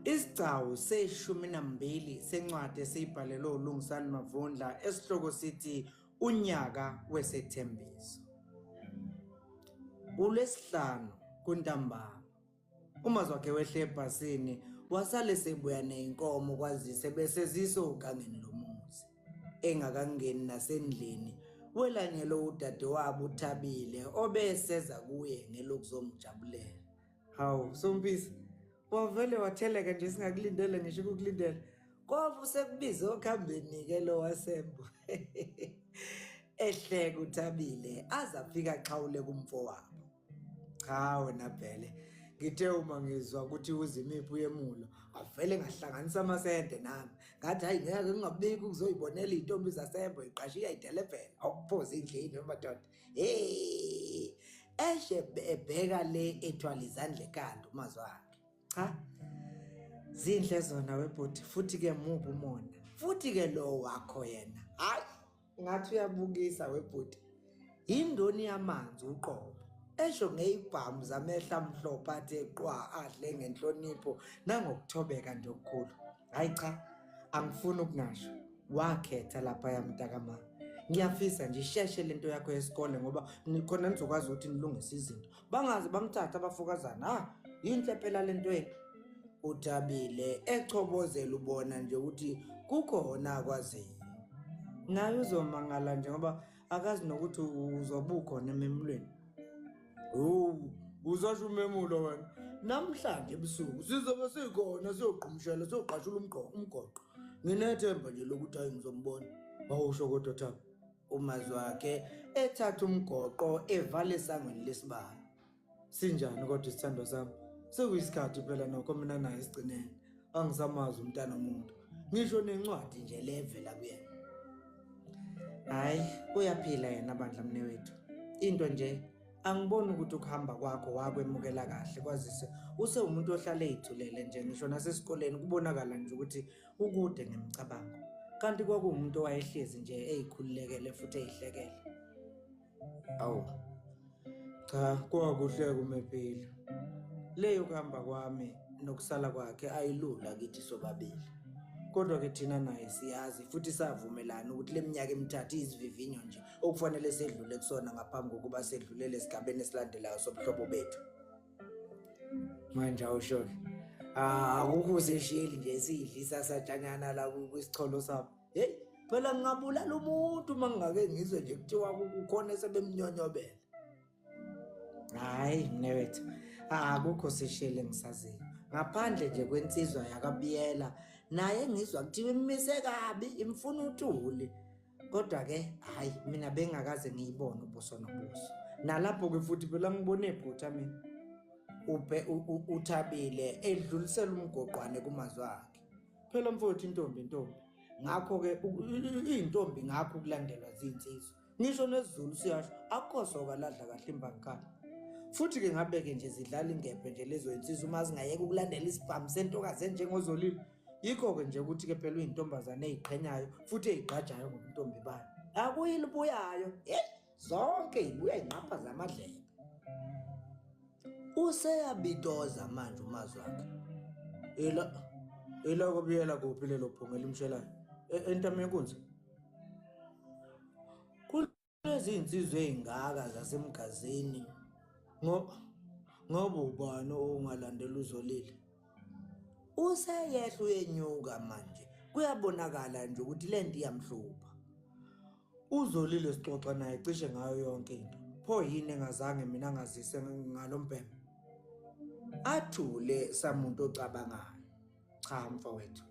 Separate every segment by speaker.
Speaker 1: Isigcawu se-12 sencwadi esiyibhalelwe uLungisani Mavundla esihloko sithi unyaka wesethembiso. ULwesihlanu kuNtambama. Umazwakhe wehle ebhasini wasale sebuya neyinkomo kwazise bese zisogangeni lomuzi. Engakangeni nasendlini welanyelo udadewabo uThabile obeseza kuye ngelokuzomjabulela. Hawu Sompisi, wavele watheleka nje singakulindele ngisho ukukulindela. Kofu sekubize okhambeni ke lo wasembo. Ehleka uThabile azafika xhawule kumfowabo. Cha wena phele ngithe uma ngizwa ukuthi uzimiphi uyemulo avele ngahlanganisa amasente nami ngathi hayi ngeke ngingabiki ukuzoyibonela izintombi zasembo iqashiya idelevela awuphoza indlini madoda eshe ebheka le ethwala izandla ekhanda umazwakhe. Cha zinhle zona webhuti futhi ke mubi umona futhi ke lo wakho yena hayi ngathi uyabukisa webhuti indoni yamanzi uqobo esho ngeyibhamu zamehla amhlophe athe qwa adle ngenhlonipho nangokuthobeka nje okukhulu. Hayi cha angifuni ukungasho wakhetha lapha yamntakama. Ngiyafisa nje isheshe lento yakho yesikole ngoba khona nizokwazi ukuthi nilungise izinto bangaze bangithatha abafokazana yinhle phela lento yenu. uThabile echobozela ubona nje ukuthi kukhona akwaziyo. Naye uzomangala nje ngoba akazi nokuthi uzobukhona ememulweni. Uzasho umemulo wena namhlanje ebusuku sizobe sikhona siyoqhumshela siyoqashula umgoqo. Nginethemba nje lokuthi hayi ngizombona. Wawusho kodwa Thabo. Umazwakhe ethatha umgoqo evale esangweni lesibani. Sinjani kodwa isithando sami? Sekuyisikhathi phela nokho mina naye isigcinene. Angisamazi umntana womuntu. Ngisho nencwadi nje levela kuyena. Hayi uyaphila yena bandla mne wethu. Into nje angiboni ukuthi ukuhamba kwakho wakwemukela kahle kwazise use umuntu ohlala ezithulele nje ngisho nasesikoleni kubonakala nje ukuthi ukude ngemicabango. Kanti kwakuumuntu owayehlezi nje ezikhululekele futhi ezihlekele. Awu. Cha kwakuhle kumephila. Leyo kuhamba kwami nokusala kwakhe ayilula kithi sobabili. Kodwa ke thina naye siyazi futhi savumelana ukuthi leminyaka emithathu izivivinyo nje okufanele sedlule kusona ngaphambi kokuba sedlulele esigabeni esilandelayo sobuhlobo bethu. Manje awusho akukho seshiyeli nje sidlisa satshanyana la kwisicholo sabo. Hey phela ngingabulala umuntu mangake ngizwe nje kuthiwa kukhona sebemnyonyobela. Hayi mnewethu akukho seshiyeli engisaziyo. Ngaphandle nje kwensizwa yakabiyela naye ngizwa kuthiwa imise kabi imfuna uthuli. Kodwa ke hayi mina bengakaze ngiyibone ubuso nobuso. Nalapho ke futhi phela ngibone ephutha mina. uThabile edlulisela umgoqwane kumazwakhe. Phela mfowethu intombi. Ngakho ke intombi ngakho kulandelwa zinsizwa. Ngisho nesizulu siyasho akhosoka ladla kahle imbangikhala. Futhi ke ngabe ke nje zidlala ingephe nje lezo insizwa uma zingayeka ukulandela isibhamu sentokazi njengozolile. Yikho ke nje ukuthi ke phela uyintombazane eziqhenyayo futhi ezigqajayo ngobuntombi bayo. Akuyilibuyayo zonke ibuya inqapha zamadlebe. Useyabitoza manje umazwakhe. Ela kubiyela kuphi lelo phungela imshelayo entame yenkunzi. Kulezi insizwe ezingaka zasemgazini ngoba ubani ongalandela uzolile. Useyehla uyenyuka manje. Kuyabonakala nje ukuthi lento iyamhlupha. Uzolile sixoxa naye cishe ngayo yonke into. Pho yini engazange mina ngazise ngalombhemo. Athule samuntu ocabangayo. Cha mfowethu.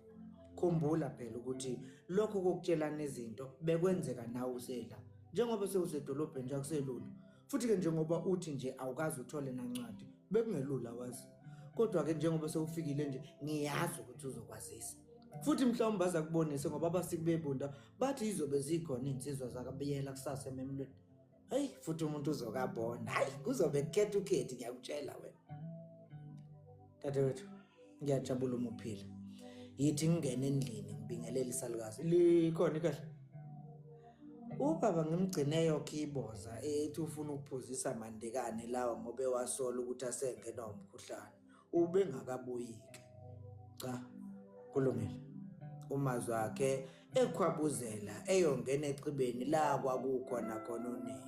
Speaker 1: Khumbula phela ukuthi lokho kokutshelana izinto bekwenzeka nawe usedla. Njengoba sewusedolobheni nje akuselula. Futhi ke njengoba uthi nje awukazi uthole nancwadi bekungelula wazi. Kodwa ke njengoba sewufikile nje ngiyazi ukuthi uzokwazisa. Futhi mhlawumbe baza kubonisa ngoba abasiki bebunda bathi izobe zikhona insizwa zakabiyela kusasa ememlweni. Hayi futhi umuntu uzokabona. Hayi kuzobe kukhetha ukhethi ngiyakutshela wena. Dadewethu ngiyajabula uma uphila. Yithi ngingena endlini ngibingelela isalukazi. Likhona ikahle. Ubaba ngimgcine yonke iboza ethi ufuna ukuphuzisa mandekane lawa ngoba ewasola ukuthi asengena umkhuhlane. Ube ngakabuyike. Cha, kulungile. Umazwi wakhe ekhwabuzela eyongena echibeni la kwakukhona khona unina.